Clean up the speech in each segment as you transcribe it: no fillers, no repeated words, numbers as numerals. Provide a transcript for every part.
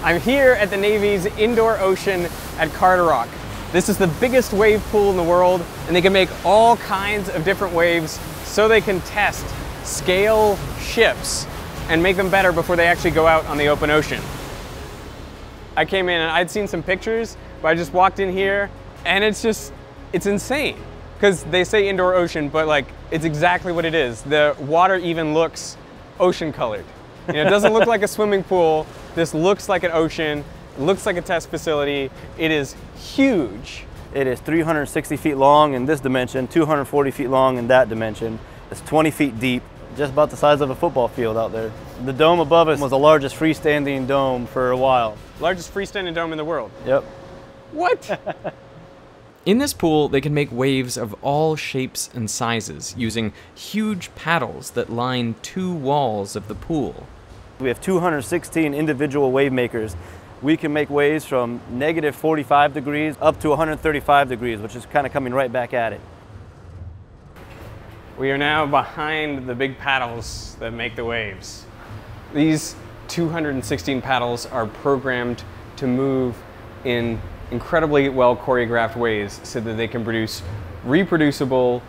I'm here at the Navy's indoor ocean at Carderock. This is the biggest wave pool in the world, and they can make all kinds of different waves so they can test, scale ships, and make them better before they actually go out on the open ocean. I came in and I'd seen some pictures, but I just walked in here and it's insane. Because they say indoor ocean, but like, it's exactly what it is. The water even looks ocean colored. You know, it doesn't look like a swimming pool. This looks like an ocean, it looks like a test facility. It is huge. It is 360 feet long in this dimension, 240 feet long in that dimension. It's 20 feet deep, just about the size of a football field out there. The dome above us was the largest freestanding dome for a while. Largest freestanding dome in the world? Yep. What? In this pool, they can make waves of all shapes and sizes using huge paddles that line 2 walls of the pool. We have 216 individual wave makers. We can make waves from negative 45 degrees up to 135 degrees, which is kind of coming right back at it. We are now behind the big paddles that make the waves. These 216 paddles are programmed to move in incredibly well choreographed ways so that they can produce reproducible,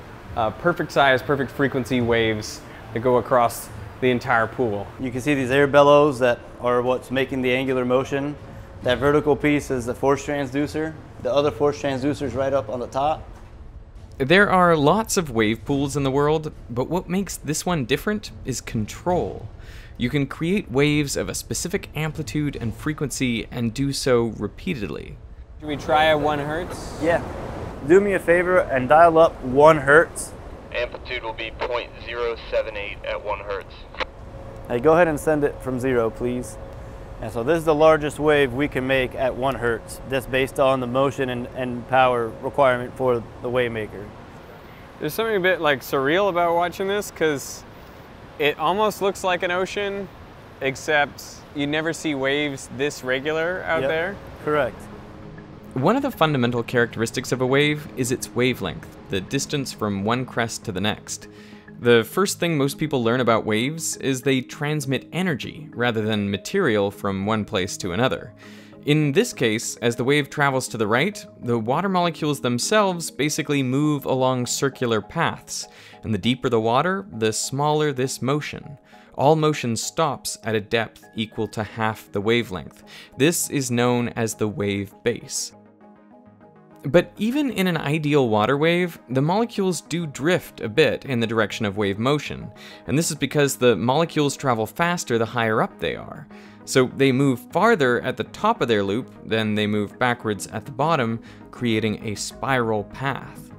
perfect size, perfect frequency waves that go across the entire pool. You can see these air bellows that are what's making the angular motion. That vertical piece is the force transducer. The other force transducer is right up on the top. There are lots of wave pools in the world, but what makes this one different is control. You can create waves of a specific amplitude and frequency and do so repeatedly. Should we try a 1 hertz? Yeah. Do me a favor and dial up 1 hertz. Amplitude will be 0.078 at 1 hertz. Hey, go ahead and send it from 0, please. And so this is the largest wave we can make at 1 hertz. That's based on the motion and power requirement for the wave maker. There's something a bit like surreal about watching this because it almost looks like an ocean, except you never see waves this regular out there. Correct. One of the fundamental characteristics of a wave is its wavelength, the distance from one crest to the next. The first thing most people learn about waves is they transmit energy rather than material from one place to another. In this case, as the wave travels to the right, the water molecules themselves basically move along circular paths, and the deeper the water, the smaller this motion. All motion stops at a depth equal to half the wavelength. This is known as the wave base. But even in an ideal water wave, the molecules do drift a bit in the direction of wave motion, and this is because the molecules travel faster the higher up they are. So they move farther at the top of their loop, then they move backwards at the bottom, creating a spiral path.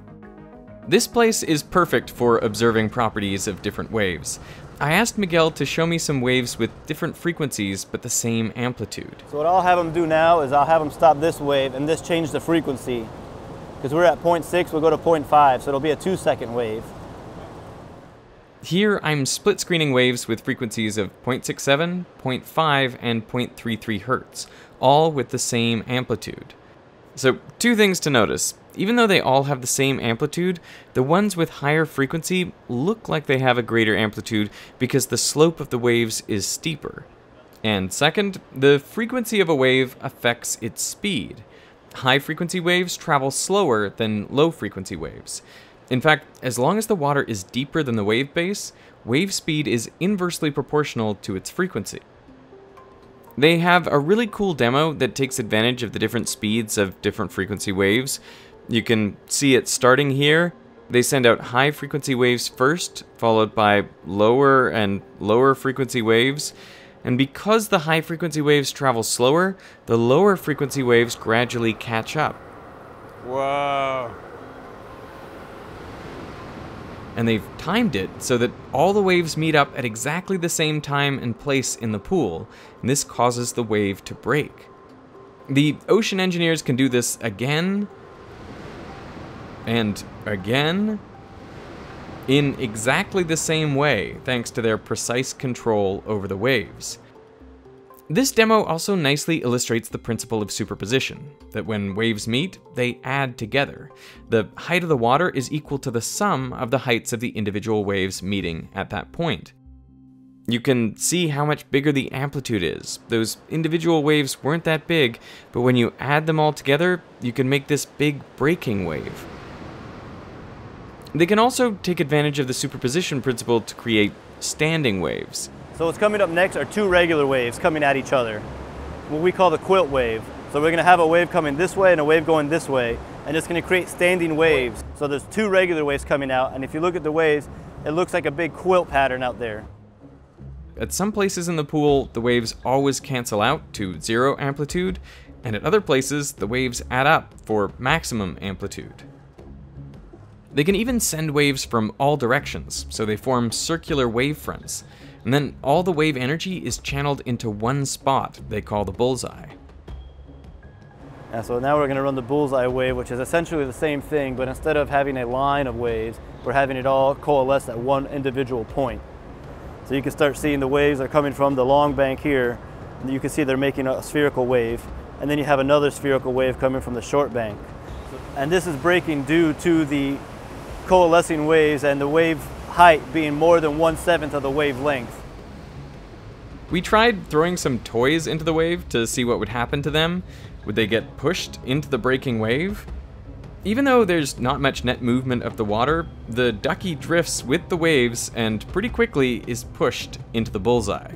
This place is perfect for observing properties of different waves. I asked Miguel to show me some waves with different frequencies but the same amplitude. So what I'll have them do now is I'll have them stop this wave and this change the frequency. Because we're at 0.6, we'll go to 0.5, so it'll be a 2-second wave. Here I'm split screening waves with frequencies of 0.67, 0.5, and 0.33 Hz, all with the same amplitude. So 2 things to notice. Even though they all have the same amplitude, the ones with higher frequency look like they have a greater amplitude because the slope of the waves is steeper. And second, the frequency of a wave affects its speed. High frequency waves travel slower than low frequency waves. In fact, as long as the water is deeper than the wave base, wave speed is inversely proportional to its frequency. They have a really cool demo that takes advantage of the different speeds of different frequency waves. You can see it starting here. They send out high frequency waves first, followed by lower and lower frequency waves. And because the high frequency waves travel slower, the lower frequency waves gradually catch up. Whoa. And they've timed it so that all the waves meet up at exactly the same time and place in the pool, and this causes the wave to break. The ocean engineers can do this again and again in exactly the same way, thanks to their precise control over the waves. This demo also nicely illustrates the principle of superposition, that when waves meet, they add together. The height of the water is equal to the sum of the heights of the individual waves meeting at that point. You can see how much bigger the amplitude is. Those individual waves weren't that big, but when you add them all together, you can make this big breaking wave. They can also take advantage of the superposition principle to create standing waves. So what's coming up next are two regular waves coming at each other, what we call the quilt wave. So we're going to have a wave coming this way and a wave going this way, and it's going to create standing waves. So there's two regular waves coming out, and if you look at the waves, it looks like a big quilt pattern out there. At some places in the pool, the waves always cancel out to 0 amplitude, and at other places, the waves add up for maximum amplitude. They can even send waves from all directions, so they form circular wave fronts, and then all the wave energy is channeled into one spot they call the bullseye. And so now we're going to run the bullseye wave, which is essentially the same thing, but instead of having a line of waves, we're having it all coalesce at one individual point. So you can start seeing the waves are coming from the long bank here, and you can see they're making a spherical wave, and then you have another spherical wave coming from the short bank. And this is breaking due to the coalescing waves and the wave height being more than 1/7 of the wave length. We tried throwing some toys into the wave to see what would happen to them. Would they get pushed into the breaking wave? Even though there's not much net movement of the water, the ducky drifts with the waves and pretty quickly is pushed into the bullseye.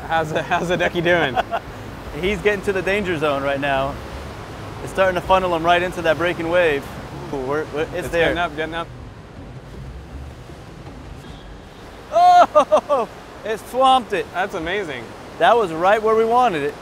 How's the ducky doing? He's getting to the danger zone right now. It's starting to funnel him right into that breaking wave. Ooh, it's there. Getting up. Oh, it swamped it. That's amazing. That was right where we wanted it.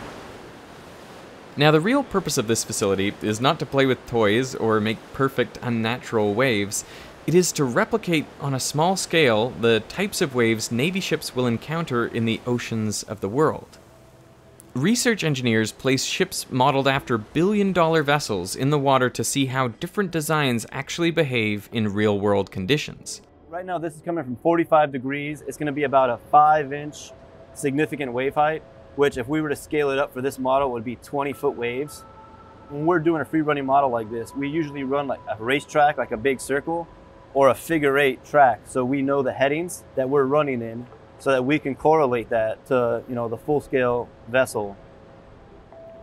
Now, the real purpose of this facility is not to play with toys or make perfect, unnatural waves. It is to replicate on a small scale the types of waves Navy ships will encounter in the oceans of the world. Research engineers place ships modeled after billion-dollar vessels in the water to see how different designs actually behave in real-world conditions. Right now, this is coming from 45 degrees. It's going to be about a 5-inch significant wave height, which if we were to scale it up for this model would be 20-foot waves. When we're doing a free running model like this, we usually run like a racetrack, like a big circle, or a figure-8 track, so we know the headings that we're running in, so that we can correlate that to, the full-scale vessel.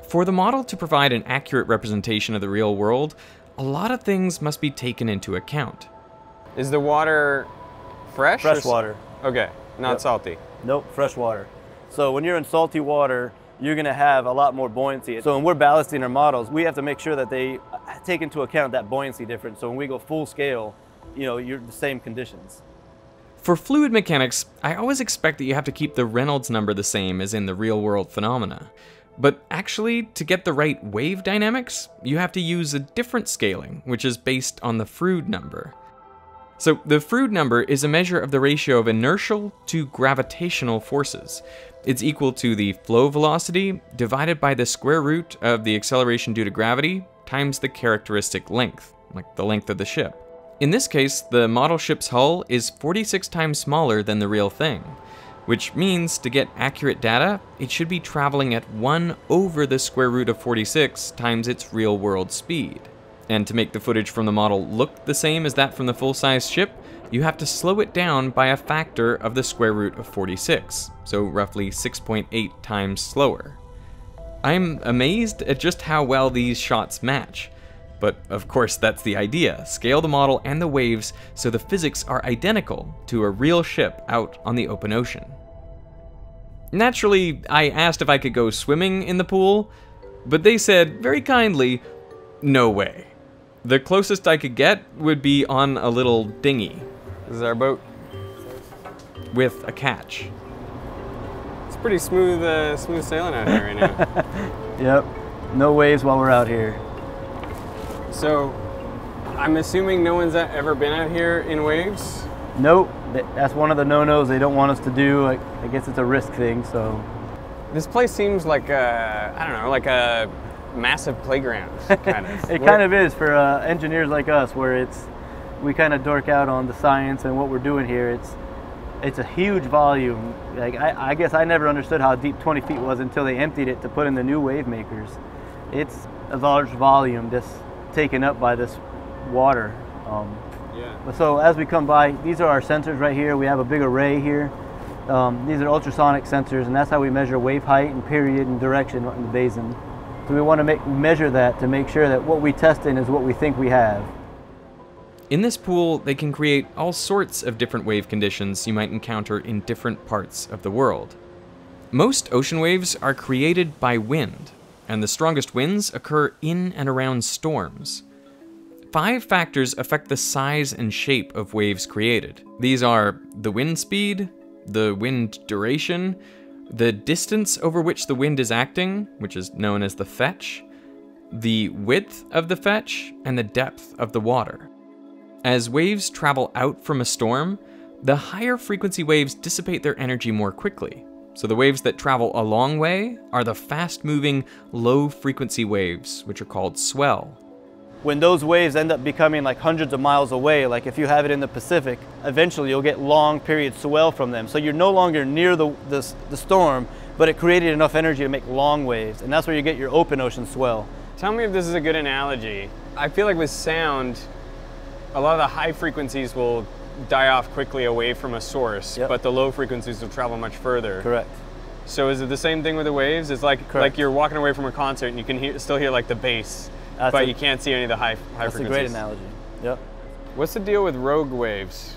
For the model to provide an accurate representation of the real world, a lot of things must be taken into account. Is the water fresh? Fresh water. Okay, not salty. Nope, fresh water. So when you're in salty water, you're going to have a lot more buoyancy. So when we're ballasting our models, we have to make sure that they take into account that buoyancy difference. So when we go full scale, you're the same conditions. For fluid mechanics, I always expect that you have to keep the Reynolds number the same as in the real-world phenomena. But actually, to get the right wave dynamics, you have to use a different scaling, which is based on the Froude number. So the Froude number is a measure of the ratio of inertial to gravitational forces. It's equal to the flow velocity divided by the square root of the acceleration due to gravity times the characteristic length, like the length of the ship. In this case, the model ship's hull is 46 times smaller than the real thing, which means to get accurate data, it should be traveling at 1 over the square root of 46 times its real-world speed. And to make the footage from the model look the same as that from the full-size ship, you have to slow it down by a factor of the square root of 46, so roughly 6.8 times slower. I'm amazed at just how well these shots match. But of course that's the idea, scale the model and the waves so the physics are identical to a real ship out on the open ocean. Naturally, I asked if I could go swimming in the pool, but they said very kindly, no way. The closest I could get would be on a little dinghy. This is our boat. With a catch. It's pretty smooth sailing out here right now. Yep, no waves while we're out here. So, I'm assuming no one's ever been out here in waves? Nope, that's one of the no-nos they don't want us to do. I guess it's a risk thing, so. This place seems like like a massive playground, kind of. It kind of is for engineers like us, where we kind of dork out on the science and what we're doing here. It's a huge volume. Like I guess I never understood how deep 20 feet was until they emptied it to put in the new wave makers. It's a large volume just taken up by this water. Yeah. So as we come by, these are our sensors right here. We have a big array here. These are ultrasonic sensors, and that's how we measure wave height and period and direction in the basin. So we want to measure that to make sure that what we test in is what we think we have. In this pool, they can create all sorts of different wave conditions you might encounter in different parts of the world. Most ocean waves are created by wind, and the strongest winds occur in and around storms. 5 factors affect the size and shape of waves created. These are the wind speed, the wind duration, the distance over which the wind is acting, which is known as the fetch, the width of the fetch, and the depth of the water. As waves travel out from a storm, the higher frequency waves dissipate their energy more quickly. So the waves that travel a long way are the fast-moving, low-frequency waves, which are called swell. When those waves end up becoming like hundreds of miles away, like if you have it in the Pacific, eventually you'll get long period swell from them. So you're no longer near the storm, but it created enough energy to make long waves, and that's where you get your open ocean swell. Tell me if this is a good analogy. I feel like with sound, a lot of the high frequencies will die off quickly away from a source, Yep. but the low frequencies will travel much further. Correct. So is it the same thing with the waves? It's like you're walking away from a concert and you can still hear like the bass, but you can't see any of the high frequencies. That's a great analogy. Yep. What's the deal with rogue waves?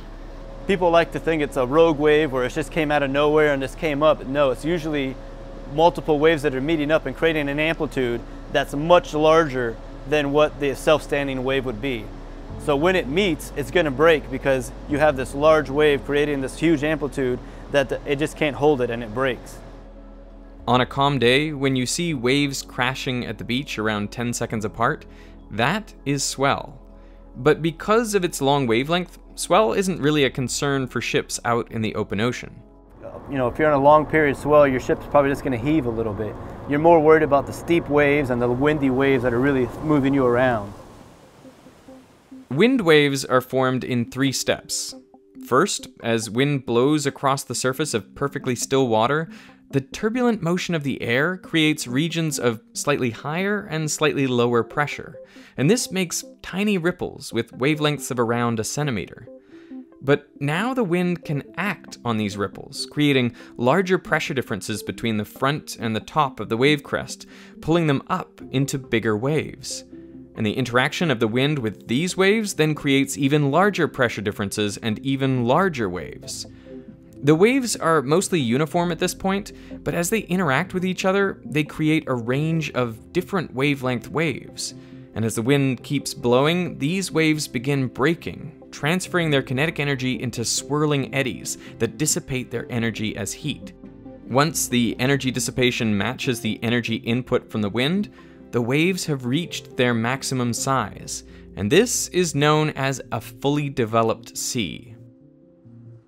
People like to think it's a rogue wave where it just came out of nowhere and just came up. No, it's usually multiple waves that are meeting up and creating an amplitude that's much larger than what the self-standing wave would be. So when it meets, it's going to break because you have this large wave creating this huge amplitude that it just can't hold it and it breaks. On a calm day, when you see waves crashing at the beach around 10 seconds apart, that is swell. But because of its long wavelength, swell isn't really a concern for ships out in the open ocean. You know, if you're on a long period swell, your ship's probably just going to heave a little bit. You're more worried about the steep waves and the windy waves that are really moving you around. Wind waves are formed in 3 steps. First, as wind blows across the surface of perfectly still water, the turbulent motion of the air creates regions of slightly higher and slightly lower pressure, and this makes tiny ripples with wavelengths of around a centimeter. But now the wind can act on these ripples, creating larger pressure differences between the front and the top of the wave crest, pulling them up into bigger waves. And the interaction of the wind with these waves then creates even larger pressure differences and even larger waves. The waves are mostly uniform at this point, but as they interact with each other, they create a range of different wavelength waves. And as the wind keeps blowing, these waves begin breaking, transferring their kinetic energy into swirling eddies that dissipate their energy as heat. Once the energy dissipation matches the energy input from the wind, the waves have reached their maximum size, and this is known as a fully developed sea.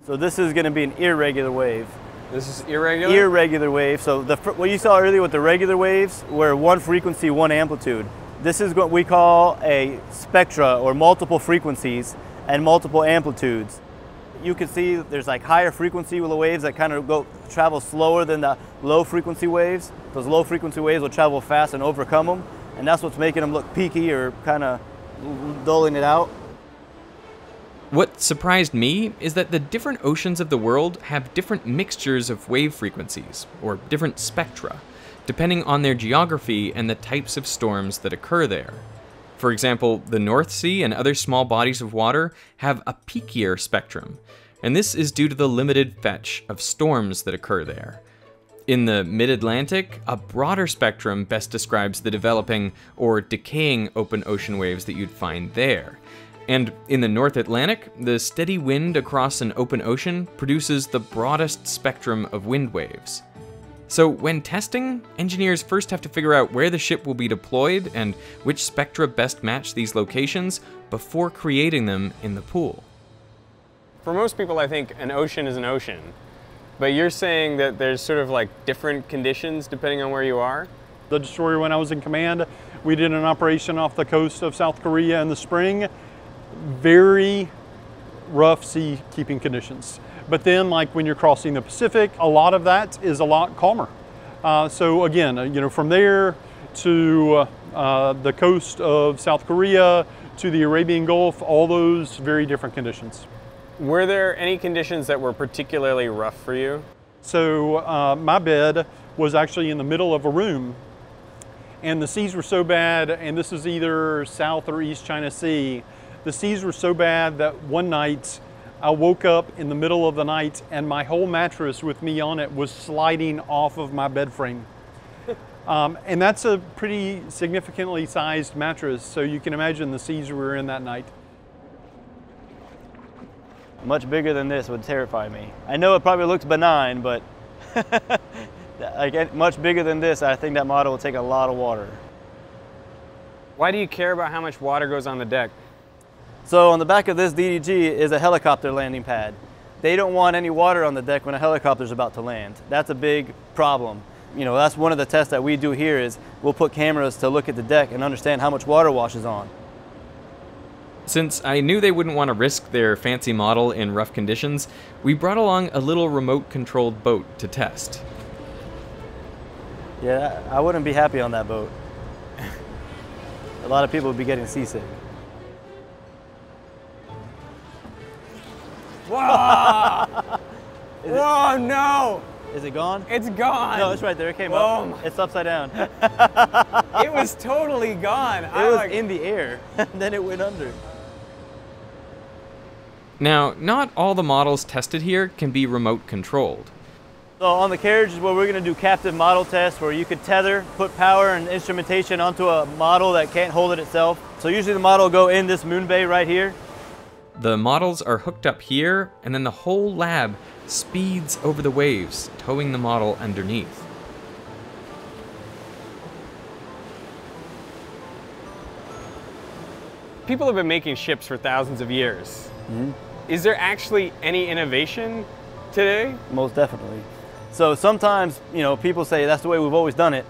So this is going to be an irregular wave. This is irregular? Irregular wave. So what you saw earlier with the regular waves were one frequency, one amplitude. This is what we call a spectra, or multiple frequencies and multiple amplitudes. You can see there's like higher frequency waves that kind of travel slower than the low frequency waves. Those low frequency waves will travel fast and overcome them, and that's what's making them look peaky or kind of dulling it out. What surprised me is that the different oceans of the world have different mixtures of wave frequencies, or different spectra, depending on their geography and the types of storms that occur there. For example, the North Sea and other small bodies of water have a peakier spectrum, and this is due to the limited fetch of storms that occur there. In the mid-Atlantic, a broader spectrum best describes the developing or decaying open ocean waves that you'd find there. And in the North Atlantic, the steady wind across an open ocean produces the broadest spectrum of wind waves. So when testing, engineers first have to figure out where the ship will be deployed and which spectra best match these locations before creating them in the pool. For most people, I think an ocean is an ocean, but you're saying that there's sort of like different conditions depending on where you are? The destroyer, when I was in command, we did an operation off the coast of South Korea in the spring. Very rough sea keeping conditions. But then, like when you're crossing the Pacific, a lot of that is a lot calmer. So again, you know, from there to the coast of South Korea to the Arabian Gulf, all those very different conditions. Were there any conditions that were particularly rough for you? So my bed was actually in the middle of a room, and the seas were so bad, and this is either South or East China Sea, the seas were so bad that one night I woke up in the middle of the night and my whole mattress with me on it was sliding off of my bed frame. And that's a pretty significantly sized mattress, so you can imagine the seas we were in that night. Much bigger than this would terrify me. I know it probably looks benign, but like, much bigger than this, I think that model will take a lot of water. Why do you care about how much water goes on the deck? So on the back of this DDG is a helicopter landing pad. They don't want any water on the deck when a helicopter's about to land. That's a big problem. You know, that's one of the tests that we do here is we'll put cameras to look at the deck and understand how much water washes on. Since I knew they wouldn't want to risk their fancy model in rough conditions, we brought along a little remote-controlled boat to test. Yeah, I wouldn't be happy on that boat. A lot of people would be getting seasick. Whoa! Whoa, no! Is it gone? It's gone! No, it's right there. It came up. It's upside down. It was totally gone. It was in the air, and then it went under. Now, not all the models tested here can be remote controlled. So on the carriage is where we're going to do captive model tests where you could tether, put power and instrumentation onto a model that can't hold it itself. So usually the model will go in this moon bay right here. The models are hooked up here, and then the whole lab speeds over the waves, towing the model underneath. People have been making ships for thousands of years. Mm-hmm. Is there actually any innovation today? Most definitely. So sometimes, you know, people say that's the way we've always done it.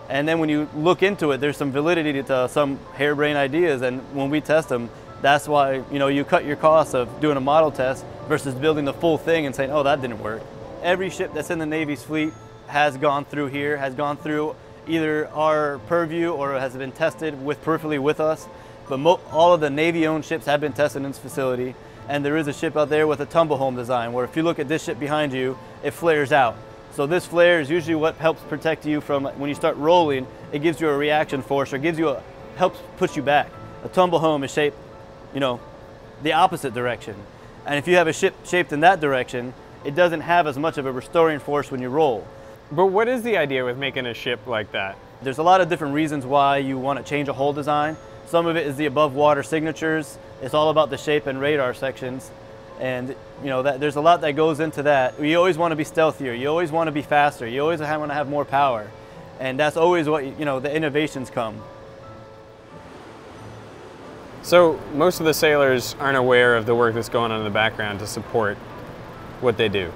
And then when you look into it, there's some validity to some harebrained ideas. And when we test them, that's why, you know, you cut your costs of doing a model test versus building the full thing and saying, oh, that didn't work. Every ship that's in the Navy's fleet has gone through here, has gone through either our purview or has been tested peripherally with us. But all of the Navy-owned ships have been tested in this facility. And there is a ship out there with a tumble home design where if you look at this ship behind you, it flares out. So this flare is usually what helps protect you from when you start rolling. It gives you a reaction force or helps push you back. A tumble home is shaped, you know, the opposite direction. And if you have a ship shaped in that direction, it doesn't have as much of a restoring force when you roll. But what is the idea with making a ship like that? There's a lot of different reasons why you want to change a hull design. Some of it is the above water signatures. It's all about the shape and radar sections. And you know, there's a lot that goes into that. You always want to be stealthier. You always want to be faster. You always want to have more power. And that's always what, you know, the innovations come. So most of the sailors aren't aware of the work that's going on in the background to support what they do.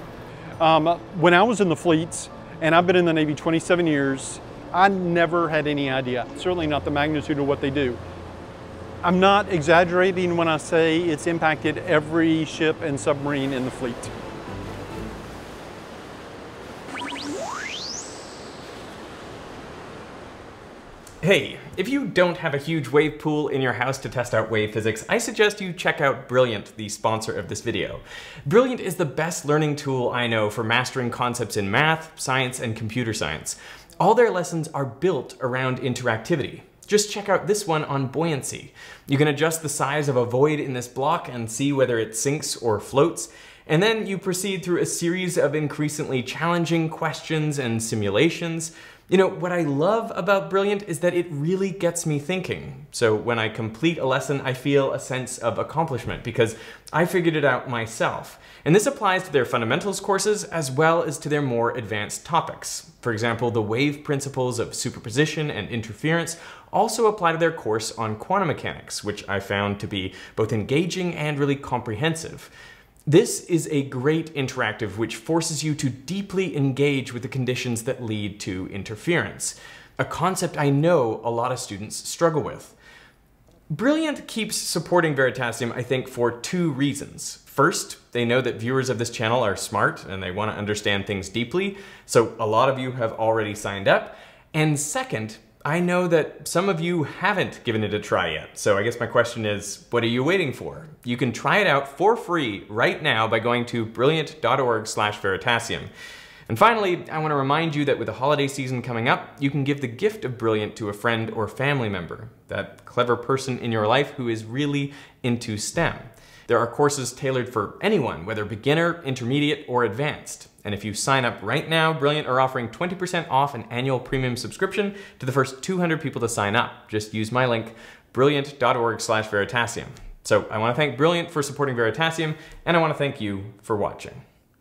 When I was in the fleets, and I've been in the Navy 27 years, I never had any idea, certainly not the magnitude of what they do. I'm not exaggerating when I say it's impacted every ship and submarine in the fleet. Hey, if you don't have a huge wave pool in your house to test out wave physics, I suggest you check out Brilliant, the sponsor of this video. Brilliant is the best learning tool I know for mastering concepts in math, science, and computer science. All their lessons are built around interactivity. Just check out this one on buoyancy. You can adjust the size of a void in this block and see whether it sinks or floats, and then you proceed through a series of increasingly challenging questions and simulations. You know, what I love about Brilliant is that it really gets me thinking. So when I complete a lesson, I feel a sense of accomplishment because I figured it out myself. And this applies to their fundamentals courses as well as to their more advanced topics. For example, the wave principles of superposition and interference also apply to their course on quantum mechanics, which I found to be both engaging and really comprehensive. This is a great interactive which forces you to deeply engage with the conditions that lead to interference, a concept I know a lot of students struggle with. Brilliant keeps supporting Veritasium, I think, for two reasons. First, they know that viewers of this channel are smart and they want to understand things deeply, so a lot of you have already signed up. And second, I know that some of you haven't given it a try yet, so I guess my question is, what are you waiting for? You can try it out for free right now by going to brilliant.org/Veritasium. And finally, I want to remind you that with the holiday season coming up, you can give the gift of Brilliant to a friend or family member, that clever person in your life who is really into STEM. There are courses tailored for anyone, whether beginner, intermediate, or advanced. And if you sign up right now, Brilliant are offering 20% off an annual premium subscription to the first 200 people to sign up. Just use my link, brilliant.org/Veritasium. So I want to thank Brilliant for supporting Veritasium, and I want to thank you for watching.